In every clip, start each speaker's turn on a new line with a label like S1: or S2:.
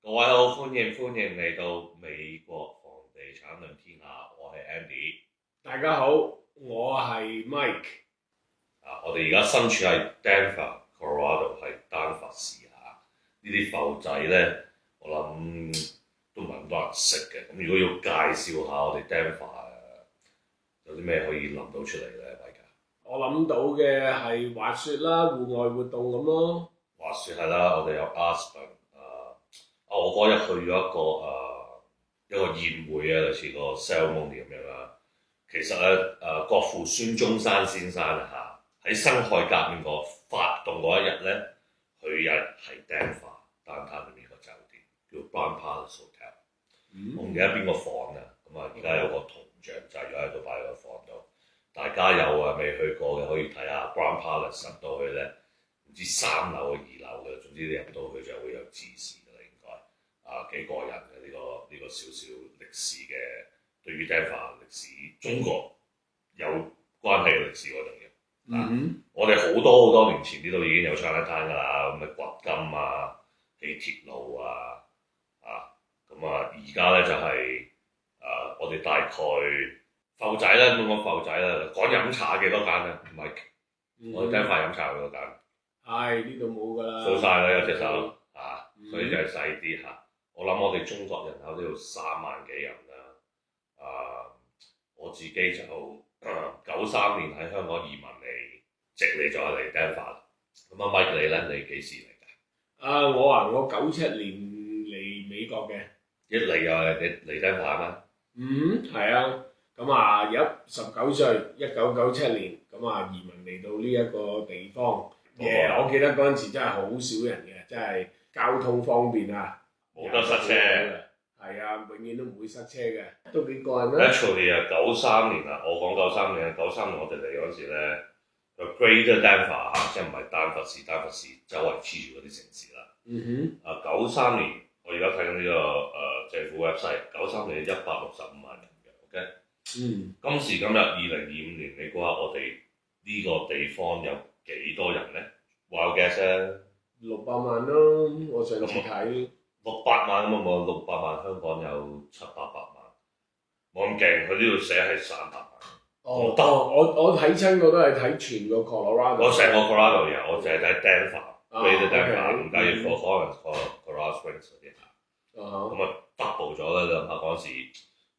S1: 各位好，歡迎嚟到美國房地產論天下，我係 Andy。
S2: 大家好，我係 Mike。
S1: 我哋而家身處喺 Denver，Colorado 係丹佛市下。呢啲埠仔咧，我諗都唔係咁多人識嘅。咁如果要介紹下我哋 Denver，有啲咩可以諗到出嚟咧，大家？
S2: 我諗到嘅係滑雪啦，戶外活動咁咯。
S1: 滑雪係啦，我哋有 Aspen。我嗰日去咗一個宴會啊，類似個 ceremony 咁樣啦。其實咧，國父孫中山先生啊喺辛亥革命發動嗰一日咧，佢日係 Denver downtown 裏面個酒店叫 Brown Palace Hotel。我唔記得邊個房啊，咁啊而家有個銅像就咗喺度擺喺個房度。大家有未去過嘅可以睇下 Brown Palace，入到去咧，唔知3樓嘅2樓嘅，總之你入到去就會有指示。幾過癮嘅呢個少少歷史嘅，對於 Denver 歷史中國有關係嘅歷史嗰種嘢。我哋好多年前呢度已經有 Chinatown 㗎啦，咁嘅掘金啊、起鐵路啊，咁而家咧就係、我哋大概埠仔咧，咁講埠仔啦，講飲茶幾多間咧？唔係，我哋 Denver 飲茶幾多間？
S2: 係呢度冇㗎啦，
S1: 數晒啦，有隻手所以就係細啲嚇。我諗我哋中國人口都要3萬幾人啦。我自己就93年喺香港移民嚟，直嚟咗嚟 Denver。咁Mike 你咧，你幾時嚟㗎？
S2: 我97年嚟美國嘅。
S1: 一嚟又係你嚟 Denver 咩？
S2: 係啊。咁而家19歲，1997年咁移民嚟到呢一個地方。我記得嗰陣時真係好少人嘅，真係交通方便啊。
S1: 冇得塞車，
S2: 係啊，永遠都唔會塞車嘅，都幾過癮啦。
S1: Actually 93年啊，我講93年93年我哋嚟嗰陣時咧，個 Greater Denver 即係唔係丹佛市周圍黐住嗰啲城市啦。93年我而家睇緊呢個政府 website， 93年165萬人嘅 ，OK。今時今日2025年，你估下我哋呢個地方有幾多人咧？Wild guess 咧
S2: ？600萬咯，我上次睇。
S1: 600萬咁啊冇，600萬香港有700-800萬，冇咁勁。佢呢度寫係300萬。
S2: 我睇親我都係睇全個 Colorado。
S1: 我成個 Colorado 有，我淨係睇 Denver，Greater Denver，唔計要 Colorado Springs 嗰啲。咁double 咗啦！你諗下嗰陣時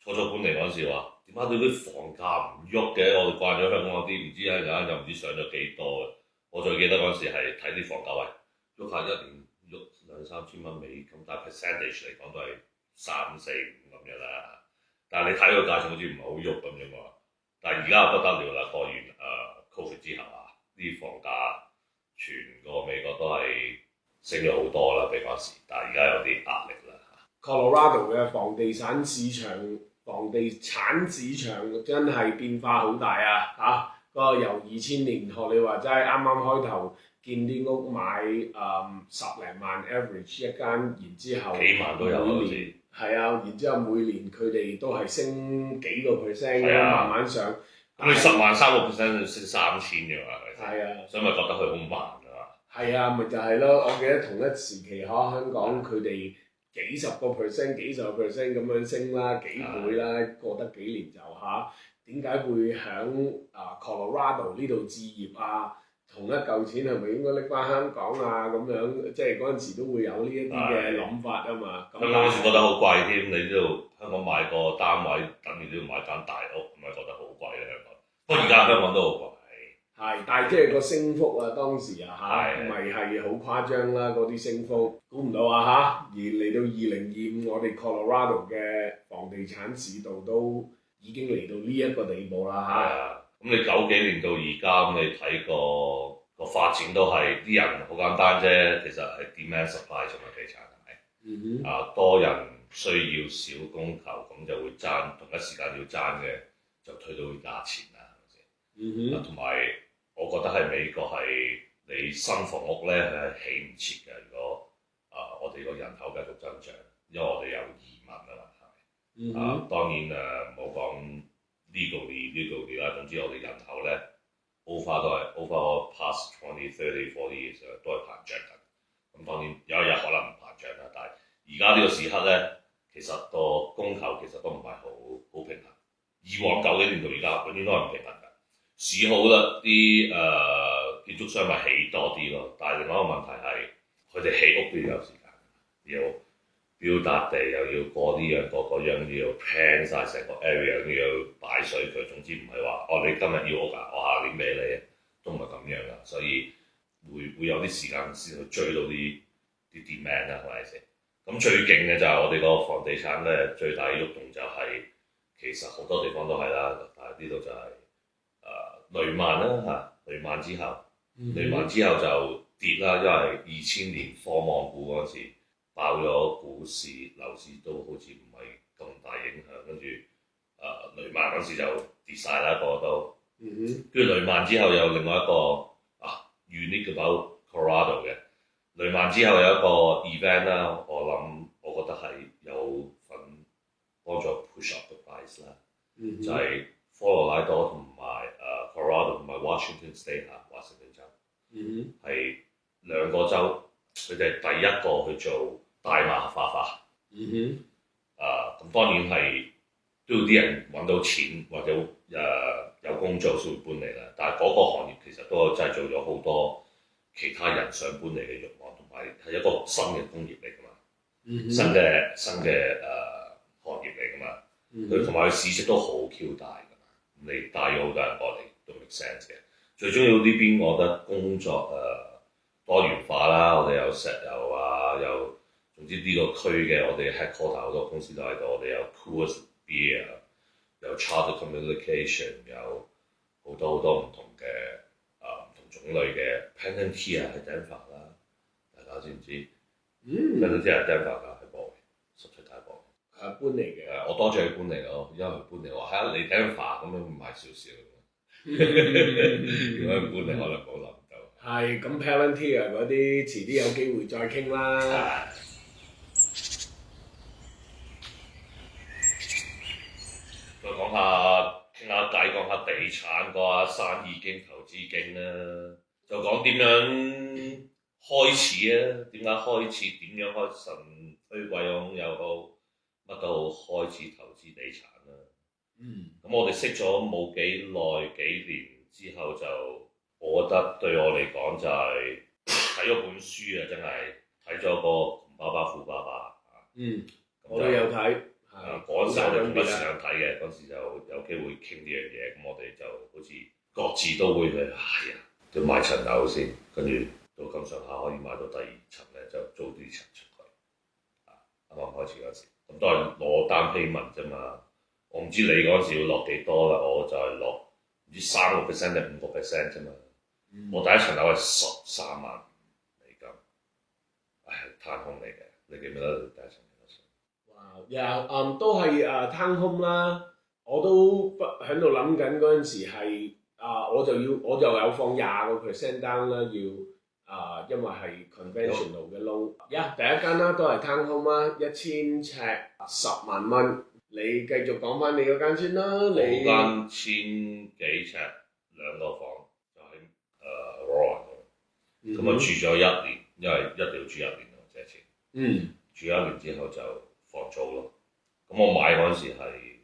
S1: 初搬嚟嗰陣時話，點解對啲房價唔喐嘅？我哋慣咗香港嗰啲，唔知而家又唔知上咗幾多嘅。我最記得嗰陣時係睇啲房價位喐下1年。2-3千蚊美金，但係 percentage 嚟講都係3-4-5咁樣啦。但係你睇個價錢好似唔係好喐咁樣喎。但係而家不得了啦，過完Covid 之後啲房價全個美國都係升咗好多啦，比嗰時。但係而家有啲壓力啦。
S2: Colorado 嘅房地產市場真係變化好大啊！由2000年學你話齋，啱啱開頭。見啲屋買10零萬 average 一間，然之後
S1: 幾萬都有好似。
S2: 係啊，然之後每年佢哋都係升幾個 percent 咁慢慢上。
S1: 咁你10萬3%升3000嘅嘛？
S2: 係啊，
S1: 所以咪覺得佢好慢啊嘛。
S2: 係啊，咪就係咯。我記得同一時期香港佢哋幾十個 percent 咁樣升啦，幾倍啦，過得幾年就點解會響Colorado 呢度置業啊？同一嚿錢係咪應該拎翻香港啊？咁樣即係嗰陣時都會有呢一啲嘅諗法啊嘛。
S1: 香港嗰時覺得好貴添，你呢度香港買個單位等於都要買間大屋，咁咪覺得好貴咧香港。不過而家香港都好貴。係，
S2: 但係即係個升幅當時咪係好誇張啦！嗰啲升幅，估唔到而嚟到2025，我哋 Colorado 嘅房地產市道都已經嚟到呢一個地步啦
S1: 咁你90幾年到而家，咁你睇個發展都係啲人好簡單啫，其實係 demand supply 啫嘛，地產係多人需要少供求，咁就會爭同一時間要爭嘅，就推到價錢啦，係咪先？同埋我覺得喺美國係你新房屋咧係起唔切嘅，如果我哋個人口繼續增長，因為我哋有移民啊嘛，係咪？當然唔好講。legally 啦，總之我哋人口咧 over past 20, 30, 40 years 都係膨脹緊。咁當然有一日可能唔膨脹啦，但係而家呢個時刻咧，其實個供求其實都唔係好平衡。以往9幾年到而家，永遠都係唔平衡嘅。市好啦，啲建築商咪起多啲咯，但係另外一個問題係，佢哋起屋都要有時間，要標笪地，又要過呢樣過嗰樣，要 plan 晒成個 area，要擺水佢。總之唔係話你今日要屋㗎，我下年俾你，都唔係咁樣㗎。所以會有啲時間先去追到啲 demand 啦，係咪先？咁最勁嘅就係我哋個房地產咧，最大嘅喐動就係、其實好多地方都係啦，但係呢度就係、雷曼啦嚇，雷曼之後，雷曼之後就跌啦，因為2000年科網股嗰陣時爆咗股市，樓市都好似唔係咁大影響，跟住雷曼嗰時就跌晒啦，個個都，跟住雷曼之後有另外一個unique about Colorado 嘅，雷曼之後有一個 event 啦，我覺得係有份幫助 push up 嘅 price 啦，就係科羅拉多同埋Colorado 同埋 Washington State 華盛頓州，係兩個州，佢哋係第一個去做大麻合法化。咁當然係都要啲人揾到錢或者有工做先會搬嚟啦。但係嗰個行業其實都製造咗好多其他人想搬嚟嘅慾望，同埋係一個新嘅工業嚟㗎嘛，新嘅行業嚟㗎嘛。佢同埋佢市值都好 Q 大㗎嘛。你帶咗好多人過嚟都 make sense 嘅。最重要呢邊，我覺得工作多元化啦。我哋有石油啊，有總之呢個區嘅我哋 headquarter 好多公司都喺度。我哋有 Coors Beer， 有 Charter Communication， 有好多唔同嘅唔同種類嘅 Palantir 係 Denver 啦，大家知唔知？Palantir 係 Denver 㗎，喺波維17大波。
S2: 搬嚟嘅。
S1: 我多謝佢搬嚟咯，因為佢搬嚟話係你 Denver 咁樣唔係少少。如果唔搬嚟，可能冇諗到。
S2: 係咁 Palantir 嗰啲，遲啲有機會再傾啦。
S1: 再講下傾下偈，講下地產，講下生意經、投資經啦。就講點樣開始啊？點解開始？點樣開神推貴佣又好，乜都好，開始投資地產啦。咁我哋識咗冇幾耐，幾年之後就，我覺得對我嚟講就係睇咗本書啊，真係睇咗個窮爸爸富爸爸。
S2: 我都有睇。
S1: 嗰陣時我哋同一時間睇嘅，嗰時就有機會傾呢樣嘢，咁我哋就好似各自都會要買層樓先，跟住到咁上下可以買到第2層咧，就租啲層出去。啱啱開始嗰時，咁都係攞單 payment 啫嘛。我唔知你嗰陣時要落幾多啦，我就係落唔知3% 定5% 啫嘛。我第一層樓係13萬美金，攤空嚟嘅，你記唔記得第一層？
S2: 都係townhome 啦，我都喺度諗緊嗰陣時係我就有放20% down 啦，要因為係 conventional 嘅 loan。第一間啦都係 townhome 啦，1000尺10萬蚊。你繼續講翻你嗰間先啦，你
S1: 間1000幾尺2個房就喺Aurora 度，咁住咗1年，因為一定要住1年咯，借錢。住1年之後就放租咯，咁我買嗰陣時係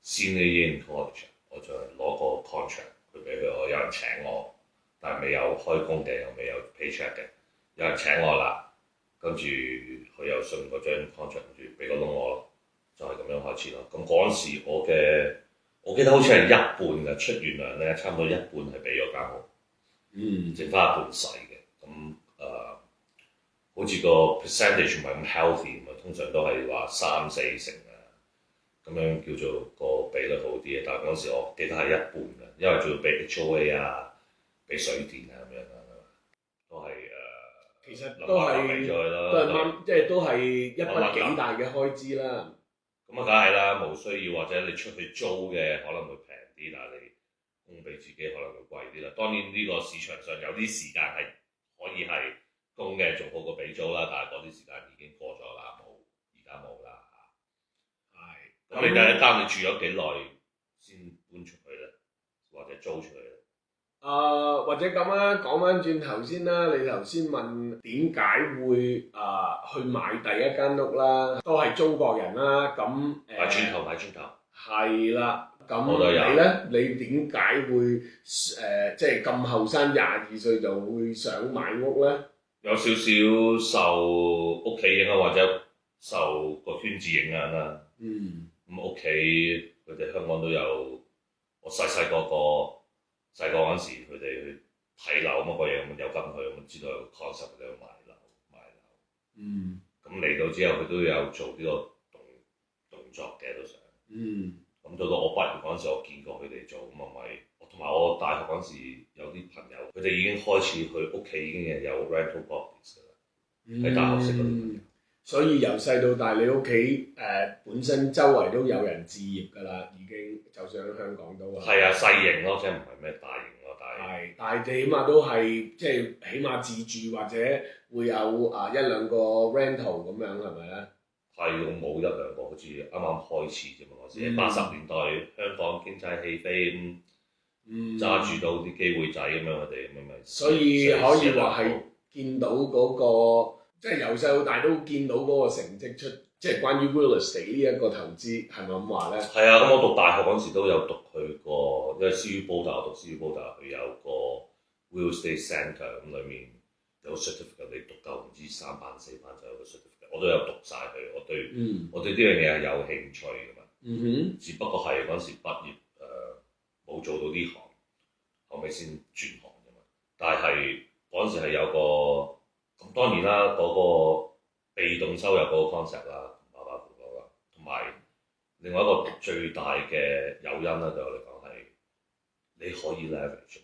S1: Senior Year in College， 我就係攞個 contract 佢俾佢，我有人請我，但係未有開工嘅，又未有 paycheck 嘅，有人請我啦，跟住佢又信嗰張 contract， 跟住俾個窿我咯，就係咁樣開始咯。咁嗰陣時我記得好似係一半嘅，出完糧咧，差唔多一半係俾咗間屋，剩翻一半細嘅，咁好似個 percentage 唔係咁 healthy，通常都係話3-4成啊，咁樣叫做個比率好啲嘅。但係嗰陣時我記得係一半嘅，因為仲要俾 HOA 啊，俾水電啊咁樣啊，都係
S2: 其實都係啱，即係都係一筆幾大嘅開支啦。
S1: 咁梗係啦，冇需要或者你出去租嘅可能會平啲，但係你供俾自己可能會貴啲啦。當然呢個市場上有啲時間係可以係供嘅仲好過俾租啦，但係嗰啲時間已經過咗啦，而家冇啦嚇。咁你第一間你住咗幾耐先搬出去咧，或者租出去咧？
S2: 或者咁啊，講翻轉頭先啦，你頭先問點解會去買第一間屋啦，都係中國人啦，咁
S1: 買磚頭買磚頭。
S2: 係啦，咁
S1: 我都有
S2: 你咧，你點解會即係咁後生22歲就會想買屋咧？
S1: 有少少受屋企影響或者受個圈子影響啦。咁屋企佢哋香港都有，我細個嗰陣時，佢哋去睇樓乜個嘢咁有跟佢咁知道有個 concept 佢哋去買樓。咁嚟到之後佢都有做呢個動作嘅都想。咁到我畢業嗰陣時，我見過佢哋做咁咪，同埋我大學嗰陣時有啲朋友，佢哋已經開始去屋企已經係有 rental properties 㗎啦，喺大學識嗰啲。
S2: 所以由細到大，你屋企本身周圍都有人置業㗎啦，已經就算喺香港都係。係
S1: 啊，細型咯，即係唔係咩大型咯，
S2: 但係你起碼都係即係起碼自住或者會有一兩個 rental 咁樣係咪咧？
S1: 係我冇一兩個，好似啱啱開始啫嘛嗰時，80年代香港經濟起飛咁，揸住到啲機會仔咁樣，我哋咁咪。
S2: 所以可以話係見到嗰個，即係由細到大都見到嗰個成績出，即係關於 real estate 呢一個投資係咪咁話咧？
S1: 係啊，咁我讀大學嗰陣時都有讀佢個，因為 CU 報大，我讀 CU 報大，佢有個 real estate centre 咁裡面有 certificate， 你讀夠唔知3班4班就有個 certificate。我都有讀晒佢，我對呢樣嘢係有興趣㗎嘛。只不過係嗰陣時畢業冇做到呢行，後尾先轉行啫嘛。但係嗰陣時係有個咁當然啦，嗰個被動收入嗰個 concept 啦，同爸爸講啦，同埋另外一個最大嘅誘因啦，對我嚟講係你可以 leverage，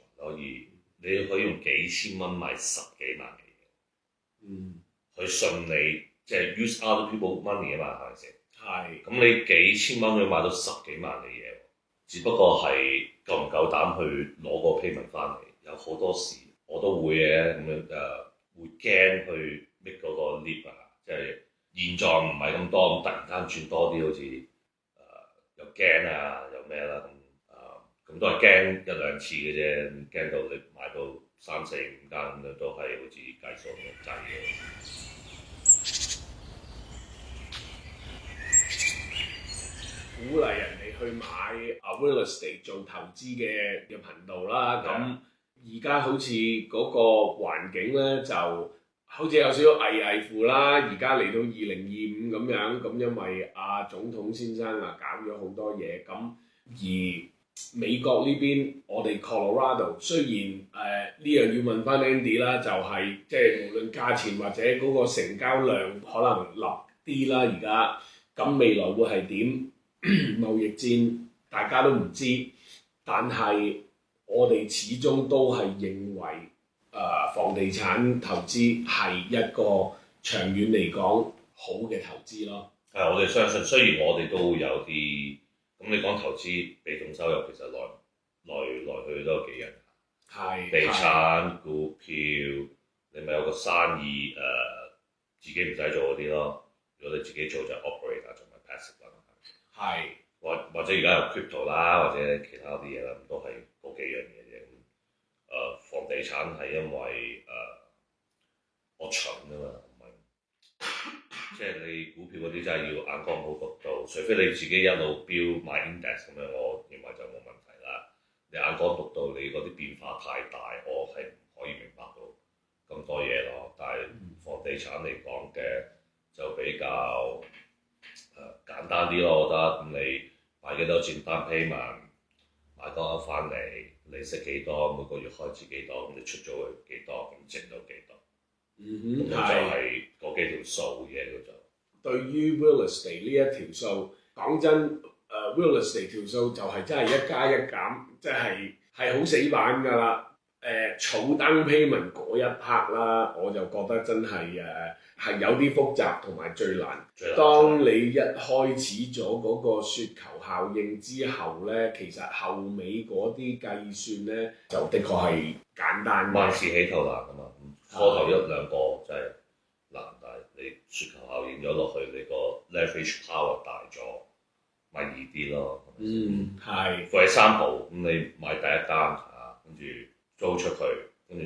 S1: 你可以用幾千蚊買10幾萬嘅嘢，去信你。即係 use other people money 啊嘛，係咪先？係。咁你幾千蚊可以買到10幾萬嘅嘢，只不過係夠唔夠膽去攞個 payment 翻嚟？有好多時我都會嘅咁樣會驚去 make 嗰個 leap 啊，即係現狀唔係咁多，咁突然間轉多啲，好似又驚啊又咩啦咁都係驚一兩次嘅啫，驚到你買到3、4、5間咁樣都係好似計數咁滯嘅。
S2: 鼓勵人哋去買real estate 做投資嘅頻道啦，咁而家好似嗰個環境咧就好似有少少危乎啦，而家嚟到2025咁樣，咁因為總統先生搞咗好多嘢，咁而美國呢邊我哋 Colorado 雖然呢樣要問翻 Andy 啦，就係即係無論價錢或者嗰個成交量可能立啲啦，而家咁未來會係點？貿易戰大家都唔知，但係我哋始終都係認為房地產投資係一個長遠嚟講好嘅投資咯。
S1: 係，我哋相信，雖然我哋都有啲咁，你講投資被動收入其實來去都有幾樣，係地產、股票，你咪有個生意自己唔使做嗰啲咯。如果你自己做就 operator 仲係 passive 啦。係，或者而家有 crypto 啦，或者其他啲嘢啦，咁都係嗰幾樣嘢啫。房地產係因為我蠢啊嘛，唔係，即係你股票嗰啲真係要眼光好獨到，除非你自己一路標買 index 咁樣，我認為就冇問題啦。你眼光獨到，你嗰啲變化太大，我係唔可以明白到咁多嘢咯。但係房地產嚟講嘅就比較簡單啲咯，我覺得咁你買幾多錢單 payment，買多翻嚟，利息幾多，每個月開支幾多，咁你出咗去幾多，咁剩到幾多，咁就係嗰幾條數嘅嗰就。對
S2: 於 real estate 呢一條數，講真，real estate 條數就係真係一加一減，即係好死板㗎啦。儲單 payment 嗰一刻啦，我就覺得真係係有啲複雜同埋最難。當你一開始咗嗰個雪球效應之後咧，其實後尾嗰啲計算咧，就的確係簡單嘅。
S1: 萬事起頭難啊嘛，初頭一兩個真係難，但係你雪球效應咗落去，你個 leverage power 大咗，咪易啲咯。係。For example，咁你買第一間跟住租出去，跟住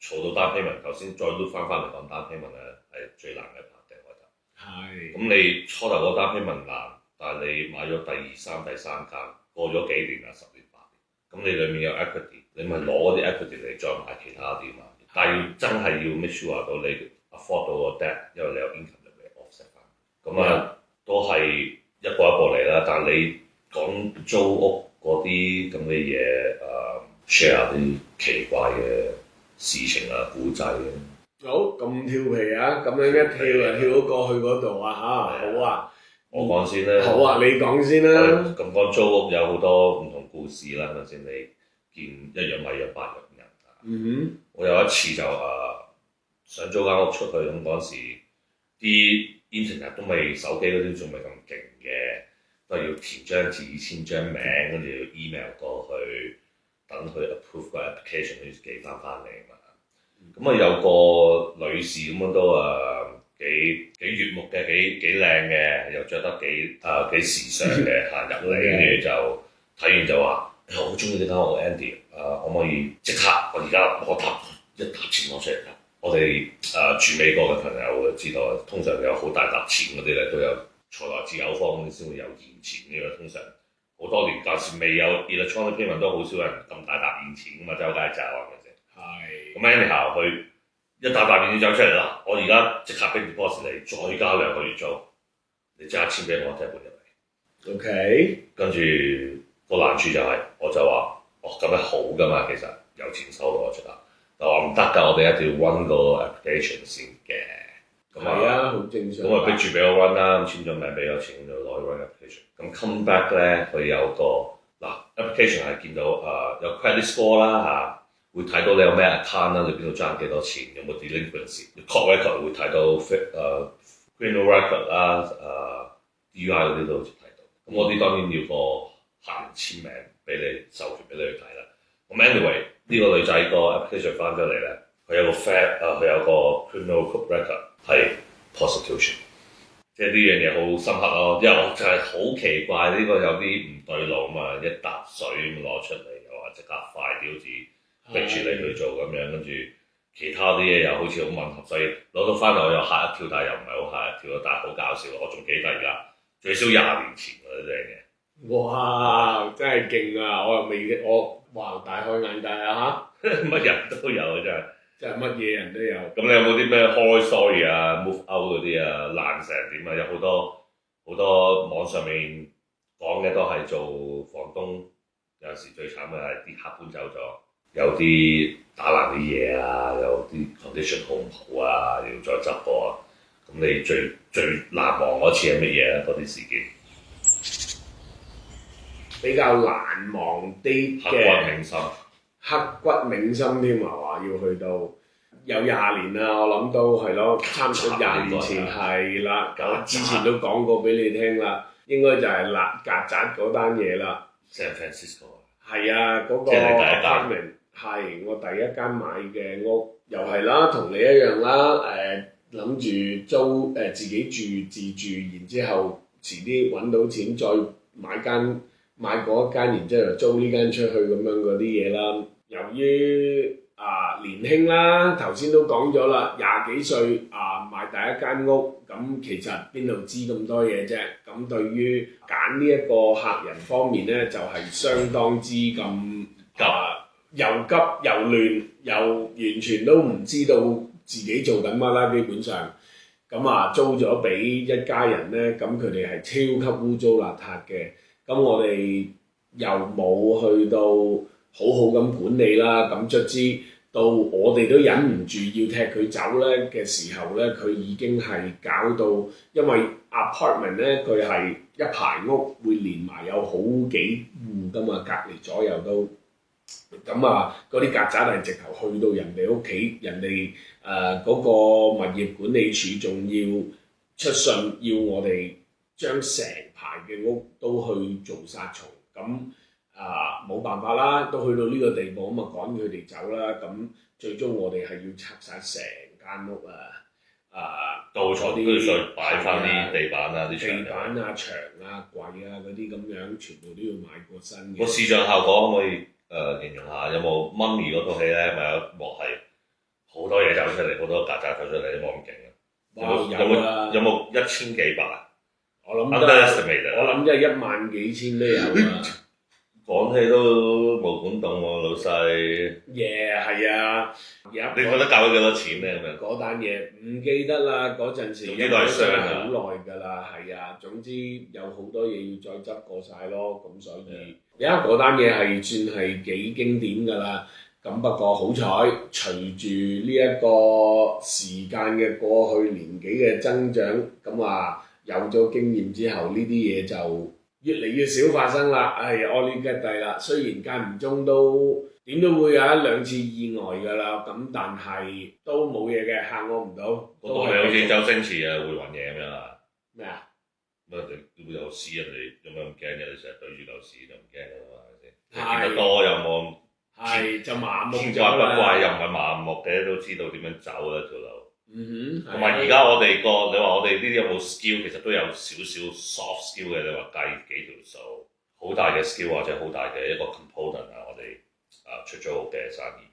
S1: 儲到單 payment，頭先再 look 翻嚟講單 payment 咧係最難嘅 part 嘅，我覺得。
S2: 係。
S1: 咁你初頭嗰單 payment 難，但係你買咗第三間，過咗幾年啦，10年8年，咁你裡面有 equity， 你咪攞嗰啲 equity嚟再買其他啲嘛。但係要真係要 make sure 到你 afford 到個 debt，因為你有 income 嚟 offset 翻。咁都係一步一步嚟啦。但係你講租屋嗰啲咁嘅嘢，share 啲奇怪嘅事情啊、古仔嘅。
S2: 好，咁調皮啊！咁樣一跳就跳咗過去嗰度啊嚇，好啊！
S1: 我講先啦。
S2: 好啊，你講先啦。
S1: 咁講租屋有好多唔同故事啦，係咪先？你見一樣米養百樣人。我有一次就想租間屋出去，咁嗰時啲 internet 都未，手機嗰啲仲未咁勁嘅，都係要填張紙、簽張名，跟住要 email 過去，等佢 approve 個 application 要寄翻嚟嘛。咁有個女士咁樣都幾悅目嘅，幾靚嘅，又着得幾時尚嘅行入嚟，跟住就睇完就話：我好中意呢間屋 Andy， 可唔可以即刻我而家攞一沓錢攞出嚟啦？我哋住美國嘅朋友會知道，通常有好大沓錢嗰啲咧，都有財來自有方先會有現錢嘅。通常好多年舊時未有 electronic payment 都好少人咁大沓現錢㗎嘛，周街走係咪先？係。咁 anyhow 佢一沓現錢走出嚟啦，我而家即刻俾 deposit 你，再加2個月租，你即刻簽俾我，即係搬入嚟。OK。跟住個難處就係，我就話：咁樣好㗎嘛，其實有錢收我出嚟。就話唔得㗎，我哋一定要 run 個 application 先嘅。咁
S2: 好正常。
S1: 咁逼住俾我 run 啦，簽咗名俾我錢就攞去 run application。咁 come back 咧，佢有個application 係見到有 credit score 啦會睇到你有咩 account 啦，你邊度爭幾多錢，有冇 delinquency。court record 會睇到criminal record 啦DUI 嗰啲都好似睇到。咁我啲當然要個客人簽名俾你授權俾你去睇啦。咁 anyway。呢個女仔個 application 翻咗嚟咧，佢有個 佢有個 criminal record 係 prostitution， 即係呢樣嘢好深刻咯。因為我就係好奇怪呢個有啲唔對路啊嘛，一沓水咁攞出嚟，又話即刻快啲，好似逼住你去做咁樣，跟住其他啲嘢又好似好吻合，所以攞到翻嚟我又嚇一跳，但係又唔係好嚇一跳，但係好搞笑。我仲記得而家最少20年前嗰啲嘢。哇！
S2: 真係勁啊！我又未哇！大開眼界啊
S1: 嚇！乜人都有啊，
S2: 真係乜嘢人都有。
S1: 咁你有冇啲咩 horror story 啊、move out 嗰啲啊、爛成點啊？有好多網上面講嘅都係做房東，有時最慘嘅係啲客搬走咗，有啲打爛啲嘢啊，有啲 condition 好唔好啊，要再執過啊。咁你最難忘嗰次係乜嘢啊？嗰啲事件？
S2: 比較難忘啲嘅，刻骨銘心添啊！話要去到有20年啦，我諗都係咯，差唔多20年前係啦。咁之前都講過俾你聽啦，應該就係曱甴嗰單嘢啦。
S1: San Francisco
S2: 係啊，嗰個 apartment 係我第一間買嘅屋，又係啦，同你一樣啦。諗住租自己住自住，然之後遲啲揾到錢再買嗰一間，然之後就租呢間出去咁樣嗰啲嘢啦。由於年輕啦，頭先都講咗啦，20幾歲買第一間屋，咁其實邊度知咁多嘢啫？咁對於揀呢一個客人方面咧，就係相當之咁又急又亂，又完全都唔知道自己做緊乜啦。基本上咁租咗俾一家人咧，咁佢哋係超級污糟邋遢嘅。咁我哋又冇去到好好咁管理啦，咁卒之到我哋都忍唔住要踢佢走咧嘅時候咧，佢已經係搞到，因為 apartment 咧佢係一排屋會連埋有好幾戶噶嘛，隔離左右都，咁嗰啲曱甴係直頭去到人哋屋企，人哋嗰個物業管理處仲要出信要我哋將成排嘅屋都去做殺蟲，咁冇辦法啦，都去到呢個地步，咁趕佢哋走啦。咁最終我哋係要拆晒成間屋
S1: 到咗啲再擺翻啲地板啊、啲
S2: 地板啊、牆啊、櫃啊嗰啲咁樣，全部都要買過新嘅。
S1: 個視像效果可唔可以形容下，有冇 Mummy 嗰套戲咧？咪有一幕係好多嘢走出嚟，好多曱甴走出嚟，有冇咁勁啊？有冇1000幾百？
S2: 我諗真係1萬幾千都有啊！
S1: 講起都冇管動喎，老細。
S2: 係啊！
S1: 你覺得搞咗幾多錢咧？咁樣
S2: 嗰單嘢唔記得啦，嗰陣時
S1: 呢個係傷啊！
S2: 好耐㗎啦，係啊，總之有好多嘢要再執過晒咯，咁所以而家嗰單嘢係算係幾經典㗎啦。咁不過好彩，隨住呢一個時間嘅過去，年紀嘅增長，咁啊有咗經驗之後，呢啲嘢就越嚟越少發生啦。我呢吉弟啦，雖然間唔中都點都會有1-2次意外㗎啦，咁但係都冇嘢嘅，嚇我唔到。
S1: 嗰度係好似周星馳啊會揾嘢咁樣啊？
S2: 咩啊？
S1: 乜你會有屎人哋有咩咁驚嘅？你成日對住嚿屎就唔驚㗎嘛？係咪先？見得多又冇。
S2: 係就麻木
S1: 見怪不怪，又唔係麻木嘅，都知道點樣走啦條路。同埋而
S2: 而
S1: 家我哋你話我哋呢啲有冇 skill？其實都有少少 soft skill 嘅。你話計幾條數，好大嘅 skill 或者好大嘅一個 component 啊，我哋出咗嘅生意，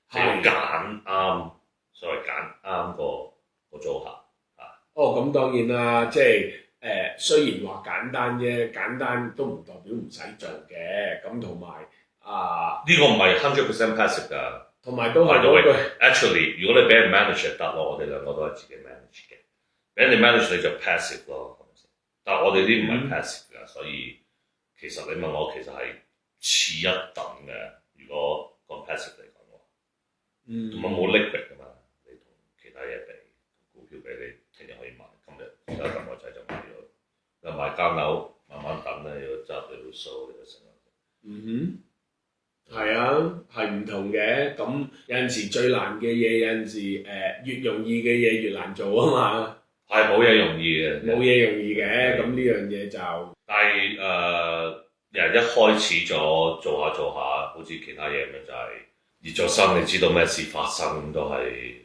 S1: 即係揀啱，所謂揀啱個組合啊。
S2: 咁當然啦，即係雖然話簡單啫，簡單都唔代表唔使做嘅。咁同埋
S1: 呢個唔係100% passive 㗎，
S2: 同埋都係嗰句。
S1: Actually， 如果你俾人 manage 就得咯，我哋兩個都係自己 manage 嘅。俾人哋 manage 你就 passive 咯，但係我哋啲唔係 passive 㗎，所以其實你問我其實係次一等嘅。如果講 passive 嚟講嘅話，同埋冇 liquid 㗎嘛，你同其他嘢比，股票俾你聽日可以買，今日而家咁個仔就買咗，你買間樓慢慢等咧，要執你條數你就成啦。
S2: 係啊，係唔同嘅。咁有陣時最難嘅嘢，有陣時越容易嘅嘢越難做啊嘛。
S1: 係冇嘢容易嘅，
S2: 冇嘢容易嘅。咁呢樣嘢就，
S1: 但係人一開始咗做下，好似其他嘢咁樣就係熱咗身，你知道咩事發生都係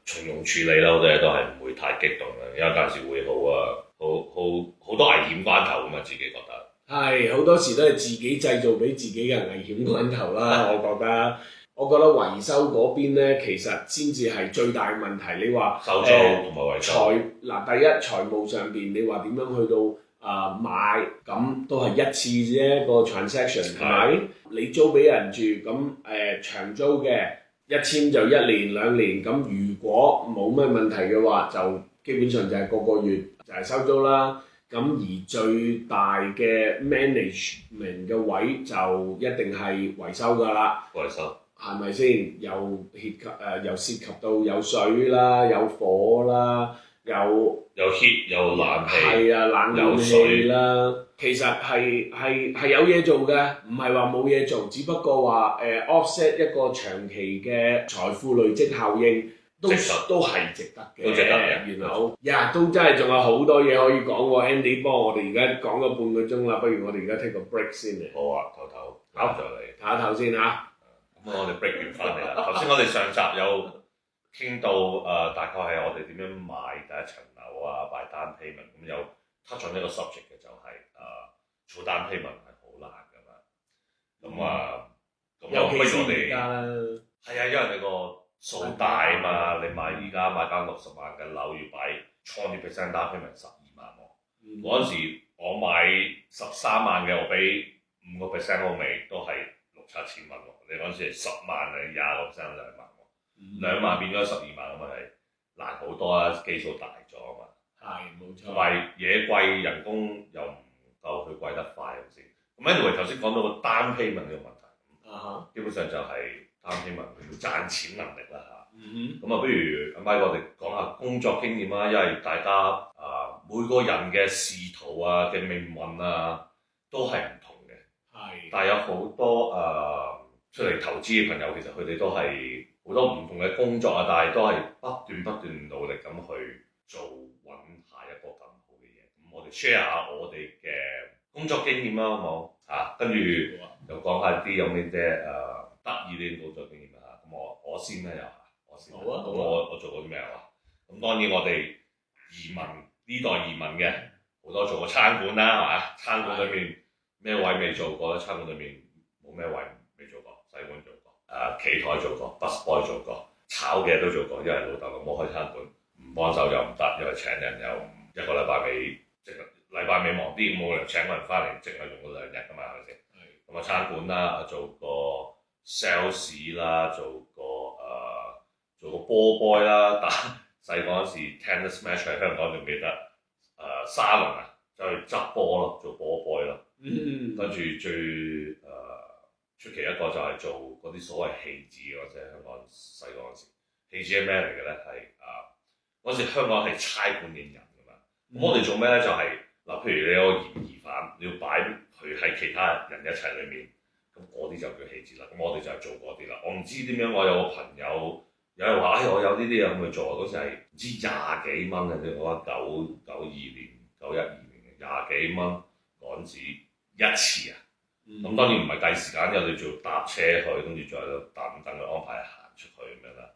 S1: 從容處理啦。好多嘢都係唔會太激動嘅，有陣時會好多危險關頭咁啊，自己覺得。
S2: 係好多時都係自己製造俾自己嘅危險關頭啦，我覺得。我覺得維修嗰邊咧，其實先至係最大問題。你話
S1: 收租同埋維修
S2: 第一財務上邊，你話點樣去到買，咁都係一次啫個 transaction 係咪？你租俾人住，咁長租嘅一簽就1年2年，咁如果冇咩問題嘅話，就基本上就係個月就係收租啦。咁而最大嘅 management 嘅位就一定係維修㗎啦，
S1: 維修
S2: 係咪先？又涉及到有水啦，有火啦，有
S1: heat 有冷氣，
S2: 係啊，冷氣啦。其實係有嘢做嘅，唔係話冇嘢做，只不過話offset 一個長期嘅財富累積效應。都係值得嘅，
S1: 都值得嘅。
S2: 原來都真係仲有好多嘢可以講喎。Andy 幫我哋而家講咗半個鐘啦，不如我哋而家 take 個 break 先嚟。
S1: 好啊，唞就嚟。
S2: 唞一唞先嚇。
S1: 咁我哋 break 完翻嚟啦。頭先我哋上集有傾到大概係我哋點樣買第一層樓啊，買單 payment 咁有 touch on 呢個 subject 嘅就係做單 payment 係好難㗎嘛。咁不如我哋係啊，因為你個數大啊嘛，你而家買間60萬嘅樓要擺20% down payment 12萬喎。嗰陣時我買13萬嘅，我俾5% 我未都係6-7千蚊喎。你嗰陣時係10萬你20% 2萬喎，2萬變咗12萬咁咪係難好多啦，基數大咗啊嘛。
S2: 係冇錯。同
S1: 埋嘢貴，人工又唔夠佢貴得快咁先。咁 anyway 頭先講到個單 payment 嘅問題，基本上就係單 payment 佢賺錢能力啦嚇。咁不如阿 Mike 我哋講下工作經驗啦，因為大家每個人嘅仕途嘅命運都係唔同嘅。係。但係有好多出嚟投資嘅朋友，其實佢哋都係好多唔同嘅工作但係都係不斷努力咁去做揾下一個更好嘅嘢。咁我哋 share 下我哋嘅工作經驗啦，好冇？跟住又講下啲有咩啫得意啲工作經驗啊。咁我先啦又。好啊！我做過啲咩啊？咁當然我哋呢代移民嘅好多做過餐館啦，係嘛？餐館裏面咩位未做過咧？餐館裏面冇咩位未做過，洗碗做過，企台做過，bus boy 做過，炒嘅都做過，因為老豆老母開餐館，唔幫手又唔得，因為請人又一個禮拜尾，即係禮拜尾忙啲，冇理由請個人翻嚟，淨係用嗰2日㗎嘛，係咪先？咁啊餐館啦，做過 sales 啦，做過波 boy 啦，打細個嗰時 tennis match 喺香港仲記得，沙龍啊，就去執波咯，做波 boy 咯，跟住最出奇一個就係做嗰啲所謂戲子嘅，即係香港細個嗰時，戲子係咩嚟嘅咧？係嗰時香港係差館嘅人㗎嘛，咁我哋做咩咧？就係嗱，譬如你有個嫌疑犯，你要擺佢喺其他人一齊裏面，咁嗰啲就叫戲子啦。咁我哋就係做嗰啲啦。我唔知點樣，我有個朋友有人話，我有呢啲嘢咁去做，嗰時係唔知20幾蚊啊！我話92年、912年嘅20幾蚊港紙一次啊！咁當然唔係計時間，有你做搭車去，跟住再喺度等佢安排行出去咁樣啦。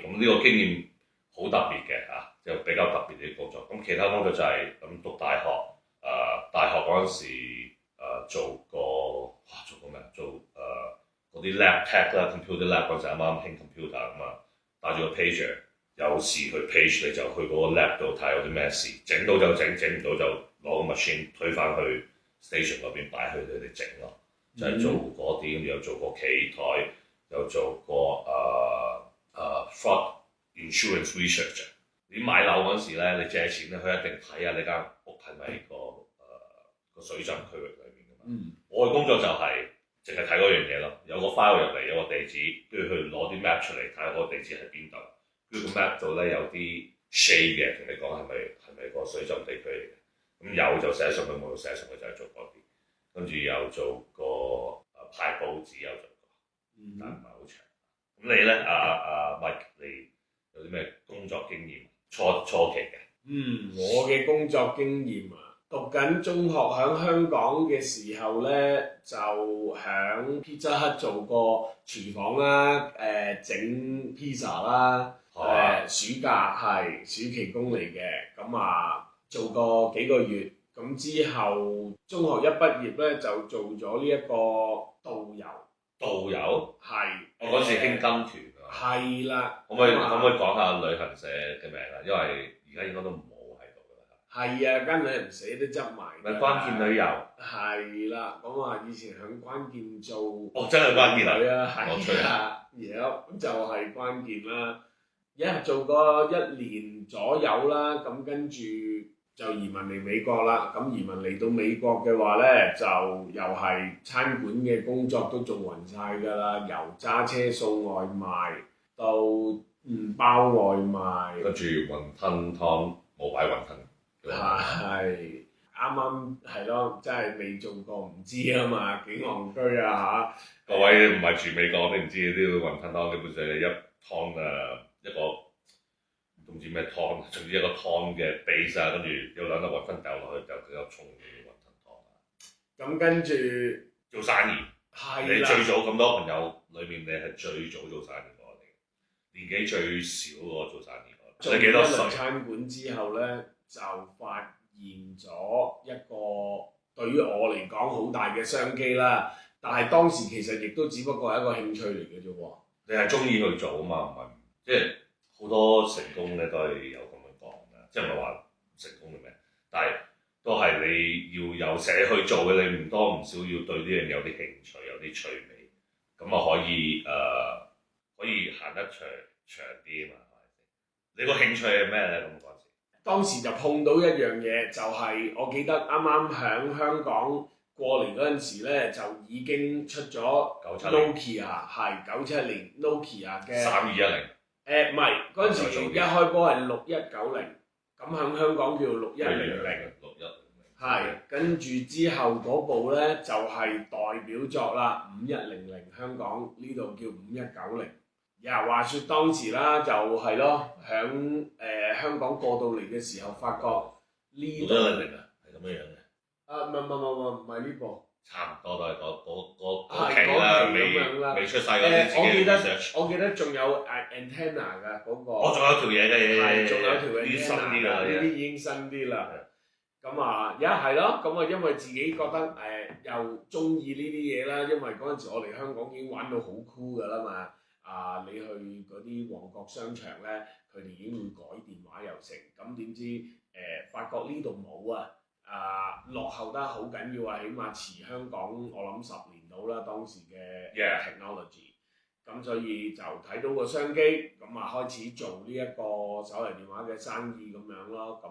S1: 咁呢個經驗好特別嘅嚇，就比較特別啲工作。咁其他工作就係咁讀大學，大學嗰陣時做過咩？做嗰啲 lab tech 啦 ，computer lab 嗰陣啱啱興 computer 啊嘛，帶住個 pager，有事去 page 你就去嗰個 lab 度睇有啲咩事，整到就整，整唔到就攞個 machine 推翻去 station 嗰邊擺去佢哋整咯。就係做嗰啲，又做過企台，又做過fraud insurance research。你買樓嗰時咧，你借錢咧，佢一定睇下你間屋係咪個水浸區域裏面㗎嘛。我嘅工作就係淨係睇嗰樣嘢咯，有個 file 入嚟，有個地址，跟住去攞啲 map 出嚟睇下嗰個地址喺邊度。跟住個 map 度咧有啲 shade 嘅，同你講係咪個水浸地區嚟嘅。咁有就寫上去，冇就寫上去，就係做嗰啲。跟住又做過派報紙，有做過，但唔係好長。咁你咧，Mike，你有啲咩工作經驗？初期嘅。
S2: 我嘅工作經驗啊，讀緊中學喺香港嘅時候咧，就喺 Pizza Hut 做過廚房啦，整 pizza 啦，暑假係暑期工嚟嘅，咁做過幾個月。咁之後，中學一畢業咧就做咗呢一個導遊。
S1: 導遊
S2: 係。
S1: 我嗰時興跟團啊。
S2: 係啦。
S1: 可唔可以講下旅行社嘅名啊？因為而家應該都冇喺度㗎啦。
S2: 係啊，間旅行社都執埋。
S1: 咪關鍵旅遊。係
S2: 啦，咁以前喺關鍵做。
S1: 真係關鍵
S2: 啊！係啊，咁就係關鍵啦。做過1年左右啦，咁跟住就移民嚟美國啦，咁移民嚟到美國嘅話咧，就又係餐館嘅工作都做勻晒㗎啦，由揸車送外賣到包外賣，
S1: 跟住雲吞湯冇擺雲吞，
S2: 係啱係咯，真係未做過唔知啊嘛，幾戇居啊嚇！
S1: 各位唔係住美國，你唔知啲雲吞湯基本上係一湯一個。唔知咩湯，總之一個湯嘅 base 啊，跟住有2粒雲吞掉落去，就比較重嘅雲吞湯啊。
S2: 咁跟住
S1: 做生意，你最早咁多朋友裏面，你係最早做生意嗰個嚟，年紀最少嗰個做生意嗰個。你幾多歲？做咗
S2: 餐館之後咧，就發現咗一個對於我嚟講好大嘅商機啦。但係當時其實亦都只不過係一個興趣嚟嘅啫喎。
S1: 你係中意去做啊嘛，唔係即係。好多成功咧都係有咁樣講嘅，即係唔係話成功嘅咩？但係都係你要有寫去做嘅，你唔多唔少要對呢樣有啲興趣，有啲趣味，咁可以行得長啲啊嘛。你個興趣係咩咧？咁嗰陣時，
S2: 當時就碰到一樣嘢，就係我記得啱啱喺香港過嚟嗰陣時咧，就已經出咗 Nokia 係97年 Nokia 嘅
S1: 3210。
S2: 唔係，嗰陣時一開波係6190，咁喺香港叫6100。係，跟住之後嗰部咧就係代表作啦，5100香港呢度叫5190。話説當時啦，就係咯，喺香港過到嚟嘅時候，發覺呢度
S1: 5100啊，係咁樣嘅。
S2: 唔係呢部。
S1: 差唔多都係嗰期啦，未出世嗰啲
S2: 我記得仲有antenna 㗎嗰個。
S1: 我仲有條嘢嘅嘢，
S2: 仲有條
S1: antenna 呢啲已經新啲啦。
S2: 咁啊，而家係咯，咁啊，因為自己覺得又中意呢啲嘢啦，因為嗰陣時我嚟香港已經玩到好酷㗎啦嘛。你去嗰啲旺角商場咧，佢哋已經會改電話又成，咁點知發覺呢度冇啊！落後得好緊要啊，起碼遲香港我諗10年到啦，當時嘅 technology。咁所以就睇到個商機，咁開始做呢一個手提電話嘅生意咁樣咯。咁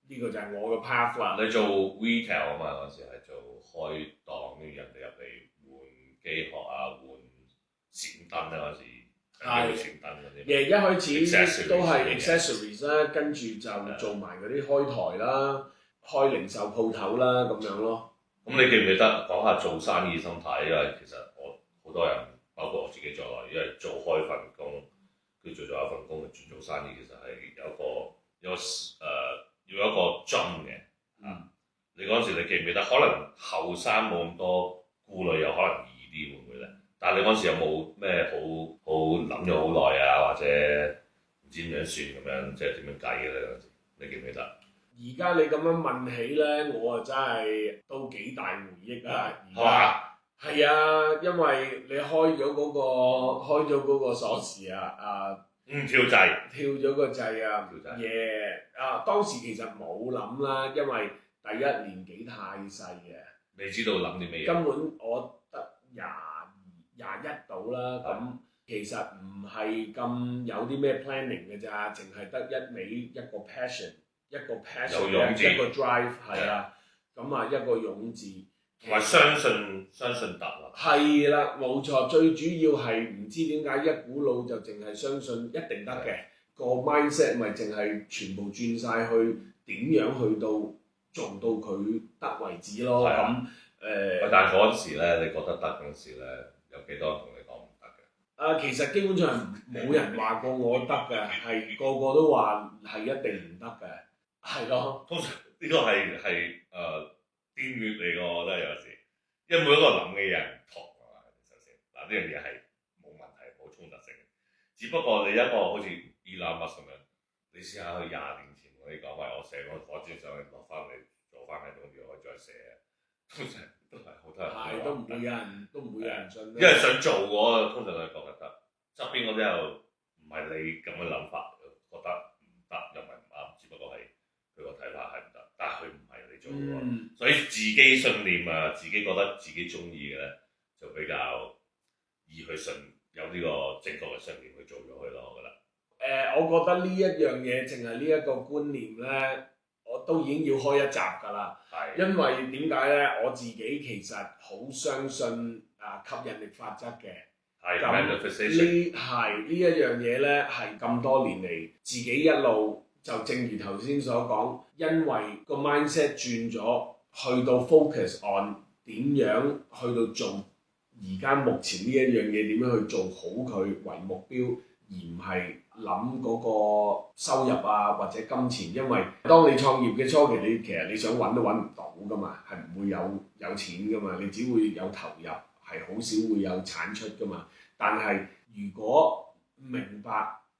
S2: 呢個就係我嘅 path 啦。
S1: 你做 retail 啊嘛，嗰時係做開檔，跟住人哋入嚟換機殼啊，換閃燈啊嗰時，閃燈嗰啲。
S2: 一開始都係 accessories 啦，跟住就做埋嗰啲開台啦、開零售鋪頭啦咁樣咯。
S1: 咁你記唔記得講下做生意心態？因為其實我好多人，包括我自己在內，因為做開份工，佢做咗一份工轉做生意，其實係要一個樽嘅。你嗰陣時你記唔記得？可能後生冇咁多顧慮，有可能易啲會唔會咧？但係你嗰陣時有冇咩好諗咗好耐啊？或者唔知點樣算咁樣，即係點樣計嘅咧？嗰陣時你記唔記得？
S2: 而家你咁樣問起咧，我真係都幾大回憶啊！而家係啊，因為你開咗嗰個鎖匙
S1: 跳掣，
S2: 跳咗個掣啊！當時其實冇諗啦，因為第一年紀太細嘅，
S1: 未知道諗啲咩嘢。
S2: 根本我得21到啦，咁其實唔係咁有啲咩 planning 嘅咋，淨係得一個 passion， 一個 drive 係啊，咁一個勇字，
S1: 同埋相信得啊。
S2: 係啦，冇錯，最主要係唔知點解一股腦就淨係相信一定得嘅，個 mindset 咪淨係全部轉晒去點樣去到做到佢得為止咯。咁
S1: 但係嗰陣時咧，你覺得得嗰陣時咧，有幾多人同你講唔得嘅？
S2: 其實基本上冇人話過我得嘅，係個個都話係一定唔得嘅，係咯。
S1: 通常呢個係癲血嚟㗎，我覺得有時，因為每一個諗嘅嘢唔同啊嘛。首先嗱，呢樣嘢係冇問題、冇衝突性，只不過你一個好似 Elon Musk 咁樣，你試下去20年前同你講話，我射個火箭上去落翻嚟，做翻喺度，如果可以再射，通常都係好多人
S2: 都唔會有人信。
S1: 因為想做嗰通常都係覺得得，側邊嗰啲又唔係你咁嘅諗法，覺得唔得又唔係唔啱，只不過係佢個睇法係唔得，但係佢唔係你做嘅，所以自己信念啊，自己覺得自己中意嘅咧，就比較易去信，有呢個正確嘅信念去做咗佢咯，我覺得。
S2: 我覺得呢一樣嘢，淨係呢一個觀念咧，我都已經要開一集㗎啦。因為點解咧？我自己其實好相信吸引力法則嘅。呢一樣嘢咧，係咁多年嚟自己一路就正如頭先所講，因為個 mindset 轉咗，去到 focus on 點樣去到做而家目前呢一樣嘢點樣去做好佢為目標，而唔係諗嗰個收入啊或者金錢。因為當你創業嘅初期，其實你想揾都揾唔到噶嘛，係唔會有錢噶嘛，你只會有投入，係好少會有產出噶嘛。但係如果明白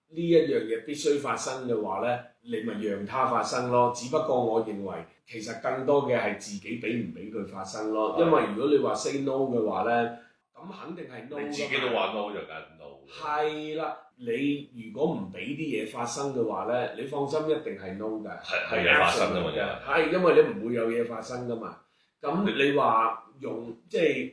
S2: 呢一樣嘢必須發生嘅話咧，你咪讓它發生咯。只不過我認為其實更多嘅係自己俾唔俾佢發生咯。因為如果你話 say no 嘅話咧，咁肯定係 no 噶嘛。
S1: 你自己都話 no 就梗係 no。
S2: 係啦，你如果唔俾啲嘢發生嘅話咧，你放心一定係 no 㗎。
S1: 係嘢發生㗎嘛，
S2: 係因為你唔會有嘢發生㗎嘛。咁你話即係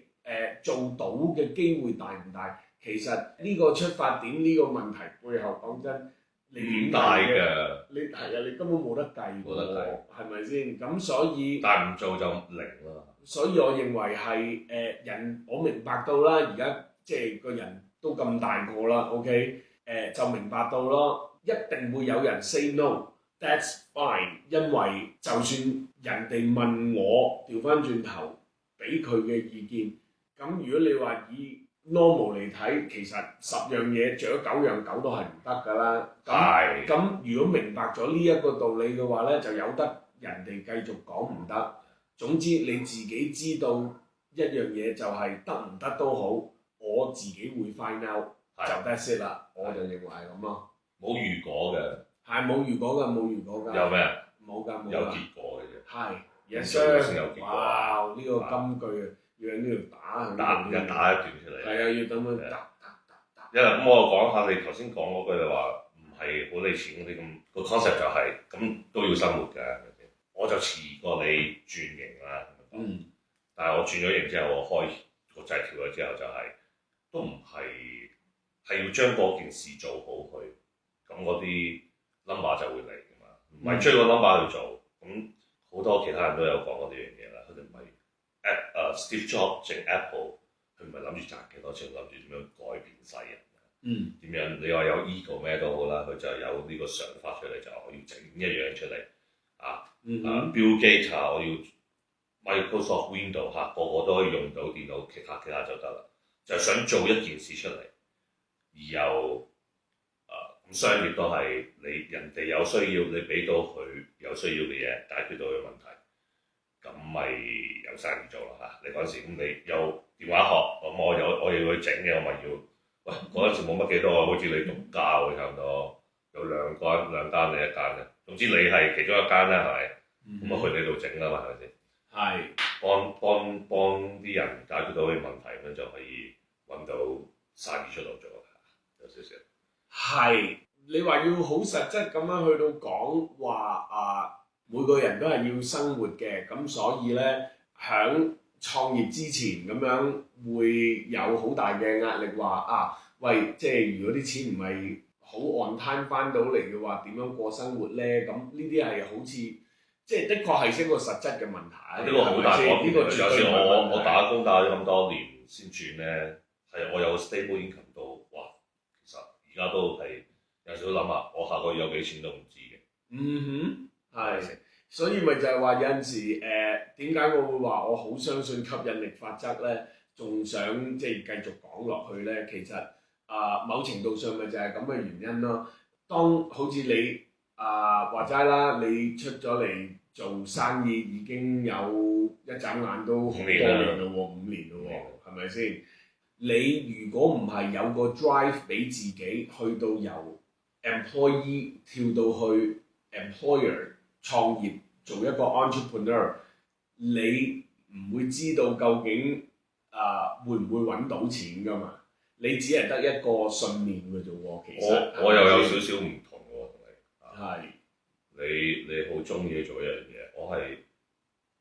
S2: 做到嘅機會大唔大？其實呢個出發點呢個問題背後講真，你
S1: 唔大嘅。
S2: 你根本冇得計喎，係咪先？咁所以
S1: 但係唔做就零啦。
S2: 所以我認為係人，我明白到啦，而家即係個人都咁大個啦 ，OK，就明白到咯，一定會有人 say no，that's fine，因為就算人哋問我調翻轉頭俾佢嘅意見，咁如果你話以normal 嚟睇，其實10樣嘢著咗9樣9都係唔得㗎啦。咁如果明白咗呢一個道理嘅話咧，就有得人哋繼續講唔得。總之你自己知道一樣嘢就係得唔得都好，我自己會 find out 就 that's it 啦。我就認為係咁咯。
S1: 冇如果嘅。
S2: 係冇如果㗎，冇如果㗎。
S1: 有咩？
S2: 冇㗎，冇㗎。
S1: 有結果嘅啫。
S2: 係
S1: 咁做咗先有結果。
S2: 哇！呢個金句啊，要喺呢度打
S1: 一打一段出嚟。
S2: 係啊，要等佢
S1: 因為咁我講下你頭先講嗰句就話唔係好理錢嗰啲咁個 concept 就係咁都要生活㗎，係咪先？我就遲過你轉型啦。但係我轉咗型之後，我開個掣調咗之後就都唔係要將嗰件事做好佢，咁嗰啲 number 就會嚟㗎嘛，唔係追個 number 去做。咁好多其他人都有講過呢樣嘢啦，佢哋唔係Steve Jobs 整 Apple。佢唔係諗住賺幾多錢，諗住點樣改變世人。點樣？你話有 ego 咩都好啦，佢就有呢個想法出嚟，就我要整一樣出嚟。Bill Gates 我要 Microsoft Windows 個個都可以用到電腦，其他就得啦。就想做一件事出嚟，而又咁商業都係人哋有需要，你俾到佢有需要嘅嘢，解決到佢問題，咁咪有生意做啦嚇。你嗰陣時咁你有電話殼，咁我要去整嘅，我咪要。喂，嗰陣時冇乜幾多，好似你獨家喎，差唔多有兩間你一間嘅。總之你係其中一間啦，係咪？咁啊去你度整啦嘛，係咪先？係。幫啲人解決到啲問題，咁就可以揾到生意出路做，有少少。係，你話要好實質咁樣去到講話每個人都係要生活嘅，咁所以咧響創業之前咁樣會有好大嘅壓力，話喂，即係如果啲錢唔係好 on time 翻到嚟嘅話，點樣過生活咧？咁呢啲係好似即係的確係一個實質嘅問題。呢個好大改變。有時我打工打咗咁多年先轉咧，係我有個 stable income 到，哇！其實而家都係有時都諗下，我下個月有幾錢都唔知嘅。係。所以咪就係話有陣時點解我會話我好相信吸引力法則咧，仲想即係繼續講落去咧？其實某程度上咪就係咁嘅原因咯。當好似你話齋啦，你出咗嚟做生意已經有一眨眼都好多年嘞喎，5年嘞喎，係咪先？你如果唔係有個 drive 俾自己去到由 employee 跳到去 employer 創業做一個 entrepreneur， 你唔會知道究竟會唔會揾到錢㗎嘛？你只係得一個信念嘅啫喎，其實我又有少少唔同喎，同你係你好中意做一樣嘢，我係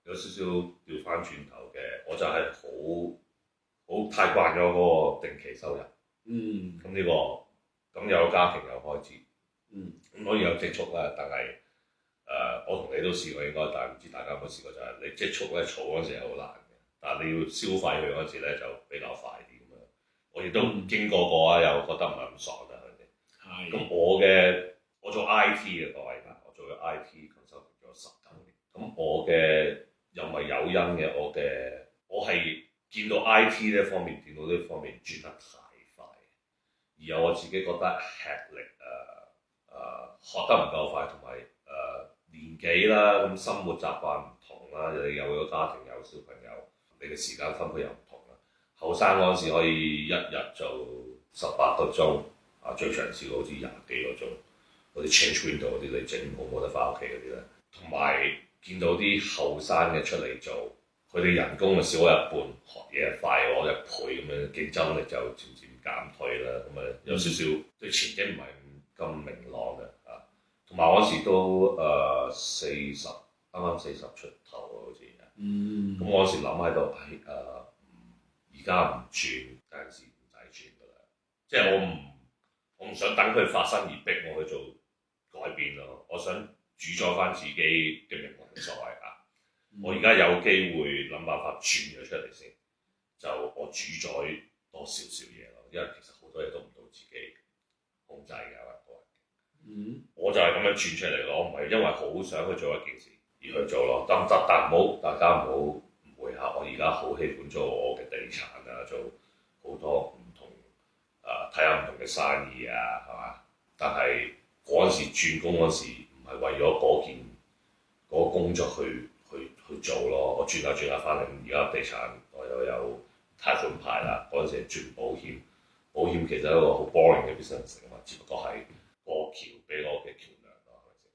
S1: 有少少調翻轉頭嘅，我就係好太慣咗嗰個定期收入。咁呢個咁有家庭有開支，咁可以有積蓄啦，但係我同你都試過應該，但係唔知大家有冇試過，就係你積蓄咧儲嗰陣時係好難嘅，但係你要消費佢嗰陣時咧就比較快啲咁樣。我亦都經過過啊，又覺得唔係咁爽啦，係咪先？咁我做 IT 嘅各位，我做咗 IT consulting 咗19年，咁我嘅又唔係有因嘅，我係見到 IT 呢方面、電腦呢方面轉得太快，而有我自己覺得吃力學得唔夠快，同埋年紀啦，咁生活習慣唔同啦，你有咗家庭有小朋友，你嘅時間分配又唔同啦。後生嗰陣時可以一日做18個鐘，最長試過好似20幾個鐘，嗰啲 change window 嗰啲你整唔好冇得翻屋企嗰啲咧。同埋見到啲後生嘅出嚟做，佢哋人工就少我一半，學嘢快我1倍咁樣，競爭力就漸漸減退啦。咁有少少對前景唔係咁明朗嘅。同埋嗰時都40，啱啱40出頭啊，好似。咁我嗰時諗喺度，而家唔轉，有陣時唔使轉噶啦。即係我唔想等佢發生而逼我去做改變咯。我想主宰翻自己嘅命運所謂啊。我而家有機會諗辦法轉咗出嚟先，就我主宰多少少嘢咯。因為其實好多嘢都唔到自己控制㗎。我就係咁樣轉出嚟咯，我唔係因為好想去做一件事而去做咯，得唔得？但大家唔好誤會下，我而家好喜歡做我嘅地產啊，做好多唔同睇下唔同嘅生意啊，係嘛？但係嗰陣時轉工嗰時唔係為咗嗰個工作去做咯，我轉下翻嚟，而家地產我又有貸款牌啦，嗰陣時轉保險，保險其實係一個好 boring 嘅 business 嚟㗎嘛，只不過係過橋俾我嘅橋梁咯，係咪先？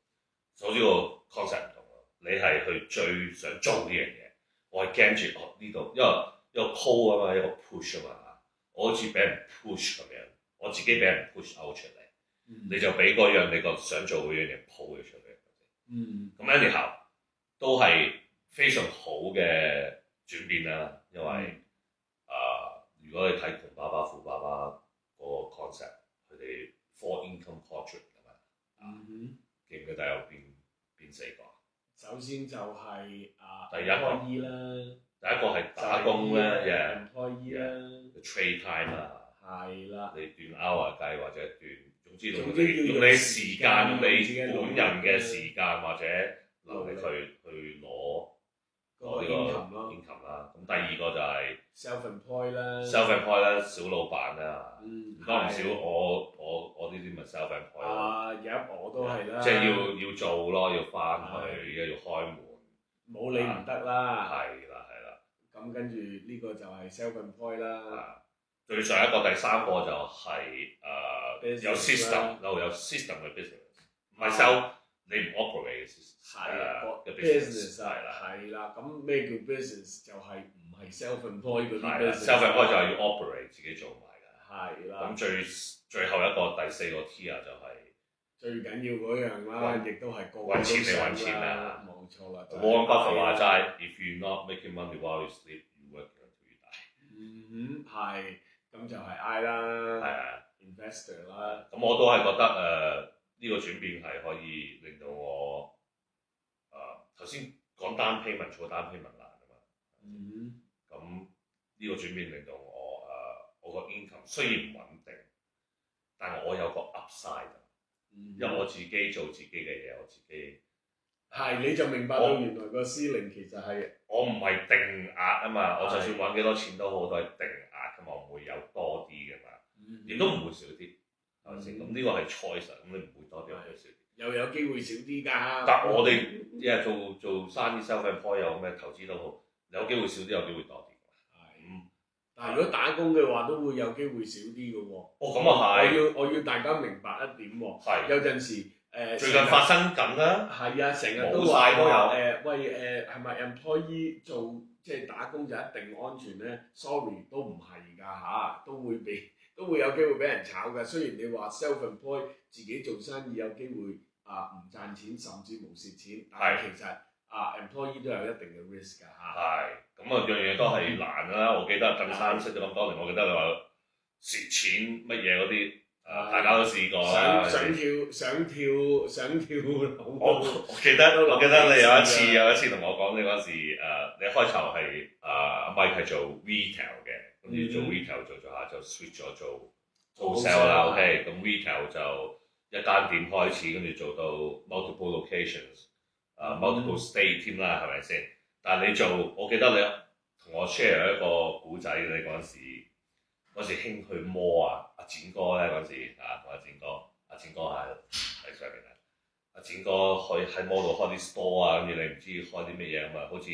S1: 所以個 concept 唔同咯。你係去最想做呢樣嘢，我係驚住呢度，因為一個 pull 啊嘛，一個 push 啊嘛，我好似俾人 push 咁樣，我自己俾人 push out 出嚟，你就俾嗰樣你個想做嗰樣嘢 pull 咗出嚟。咁 anyhow 都係非常好嘅轉變啦，因為如果你睇窮爸爸富爸爸嗰個 concept， 佢哋 four income quadrant 㗎嘛，記唔記得有邊四個？
S2: 首先就係
S1: 第一個
S2: employee 啦，
S1: 第一個係打工咧
S2: employee 啦
S1: ，trade time 啦，
S2: 係啦，
S1: 你斷 hour 計或者斷，總之用
S2: 要
S1: 你時間，用你
S2: 自己
S1: 本人嘅時間或者能力去攞
S2: 個
S1: 呢個
S2: income
S1: 啦。咁第二個就係
S2: self-employed 啦
S1: self-employed 啦，小老闆啦，
S2: 唔
S1: 多唔少我呢啲咪 self-employed 咯，
S2: 我都係啦，
S1: 即係要做咯，要翻去，要開門，
S2: 冇你唔得啦，
S1: 係啦。
S2: 咁跟住呢個就係 self-employed 啦。
S1: 最上一個第三個就係有 system， 有 system 嘅 business， 唔係 sell 你唔 operate 嘅 business
S2: 係啦。咁咩叫 business？ 就係唔係 self-employed 嗰啲 business。self-employed
S1: 就係要 operate 自己做埋㗎。
S2: 係啦。
S1: 咁最後一個第四個 tier 就係
S2: 最緊要嗰樣啦，亦都係
S1: 揾錢嚟揾錢啦。
S2: 冇錯啦。
S1: Warren Buffett話齋 ，if you're not making money while you sleep, you work until you die。
S2: 係。咁就係 I 啦，investor 啦。
S1: 咁我都係覺得呢個轉變係可以令到我頭先講單 payment 做單 payment 難啊嘛。咁呢個轉變令到我個 income 雖然唔穩定，但係我有個 upside。因為我自己做自己嘅嘢，我自己
S2: 你就明白到原來個司令其實係
S1: 我唔係定額啊嘛，我就算揾幾多錢都好，都係定額㗎嘛，唔會有多啲㗎嘛，亦都唔會少啲，係咪先？咁呢個係 choice， 咁你唔會多啲，又會少啲，
S2: 又有機會少啲㗎。
S1: 但我哋一日做生意 self-employed 有咩投資都好，有機會少啲，有機會多啲。
S2: 但係如果打工嘅話，都會有機會少啲嘅喎。
S1: 咁啊係。
S2: 我要大家明白一點喎。
S1: 係。
S2: 有陣時
S1: 最近發生緊啦。
S2: 係啊，成日都話係咪 employee 做即係打工就一定安全咧 ？Sorry， 都唔係㗎嚇，都會有機會俾人炒㗎。雖然你話 self-employed 自己做生意有機會唔賺錢，甚至無蝕錢，但係其實employee 都有一定嘅 risk 㗎嚇。
S1: 係，咁樣嘢都係難㗎啦。我記得鄧生識咗咁多年，我記得你話蝕錢乜嘢嗰啲，大家都試過啦。想跳樓。我記得你有一次同我講，你嗰時你開頭係阿 Mike 係做 retail 嘅，跟住做 retail 做下就 switch 咗做 wholesale 啦。OK，咁 retail 就一間店開始，跟住做到 multiple locations。multiple state 添啦，係咪先？但係你做，我記得你同我 share 一個古仔，你嗰時興去摸阿展哥咧嗰時同阿展哥喺上面啊，阿展哥喺摸度開啲 store 啊，跟住你唔知開啲乜嘢咁啊，好似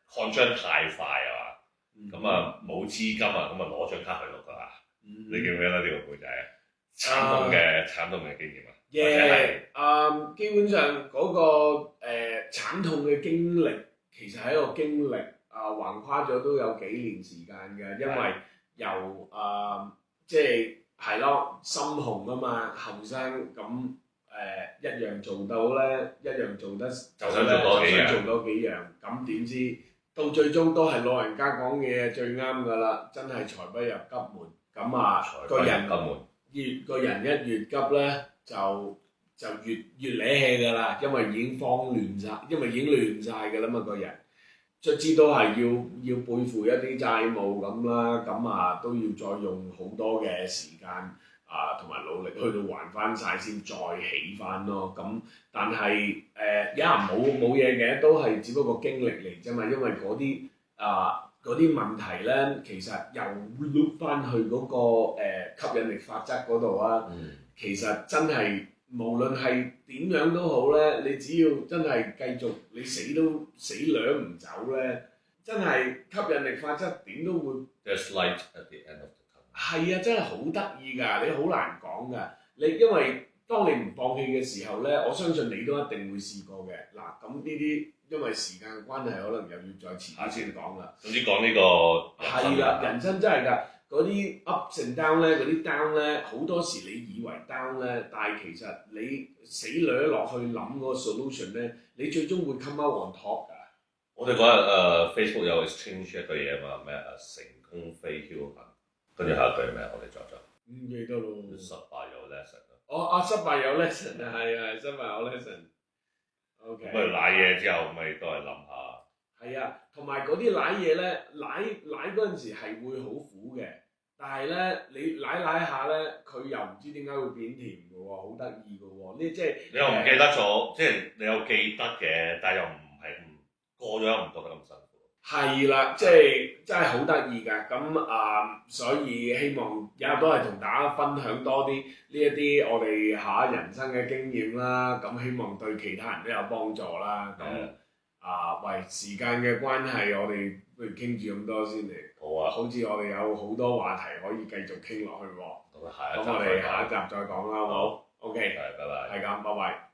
S1: 擴張太快啊嘛，咁啊冇資金啊，咁啊攞張卡去碌㗎啦。你記唔記得呢個古仔啊？慘痛嘅經驗啊！
S2: 基本上嗰個慘痛嘅經歷，其實係一個經歷橫跨咗都有幾年時間嘅，因為由即係咯心紅啊嘛，後生咁一樣做到咧，一樣做得就想做多幾樣，咁點知到最終都係老人家講嘅嘢最啱㗎啦，真係財不入急門，咁個人一越急咧就越攣氣㗎啦，因為已經亂晒㗎啦嘛，個人卒之都係要背負一啲債務咁啦，咁都要再用好多嘅時間同埋努力去到還翻晒先，再起翻咯。咁但係冇嘢嘅，都係只不過經歷嚟啫嘛，因為嗰啲問題咧，其實又 loop 翻去嗰個吸引力法則嗰度啊。其實真係無論係點樣都好咧，你只要真係繼續，你死兩唔走咧，真係吸引力法則點都會。
S1: There's light at the end of the tunnel。
S2: 係啊，真係好得意㗎，你好難講㗎。因為當你唔放棄嘅時候咧，我相信你都一定會試過嘅。嗱，咁呢啲因為時間嘅關係，可能又要再遲啲先講啦。
S1: 總之講呢個
S2: 係啦，人生真係㗎，嗰啲 ups and down 咧，嗰啲 down 咧，好多時你以為 down 咧，但係其實你死掠落去諗嗰個 solution 咧，你最終會 come out on top 㗎。
S1: 我哋嗰日Facebook 有 exchange 一個嘢嘛，咩成功非僥倖，跟住下一句咩？我哋作咗
S2: 唔記得咯。
S1: 失敗有 lesson 咯。
S2: 失敗有 lesson 啊，係失敗有 lesson。OK。
S1: 咁咪賴嘢之後，咪都係諗下。
S2: 係啊，同埋嗰啲舐嘢咧，舐嗰陣時係會好苦嘅，但係咧你舐下咧，佢又唔知點解會變甜嘅喎，好得意嘅喎。呢即係
S1: 你又唔記得咗，即係你有記得嘅，但係又唔係過咗又唔覺得咁辛苦。
S2: 係啦，即係真係好得意㗎。咁所以希望也都係同大家分享多啲呢一啲我哋人生嘅經驗啦。咁希望對其他人都有幫助啦。咁為時間嘅關係，我哋不如傾住咁多先嚟。
S1: 好啊，
S2: 好似我哋有好多話題可以繼續傾落去喎。
S1: 咁
S2: 我哋下一集再講啦，好冇？OK，
S1: 係，拜拜。
S2: 係咁，拜拜。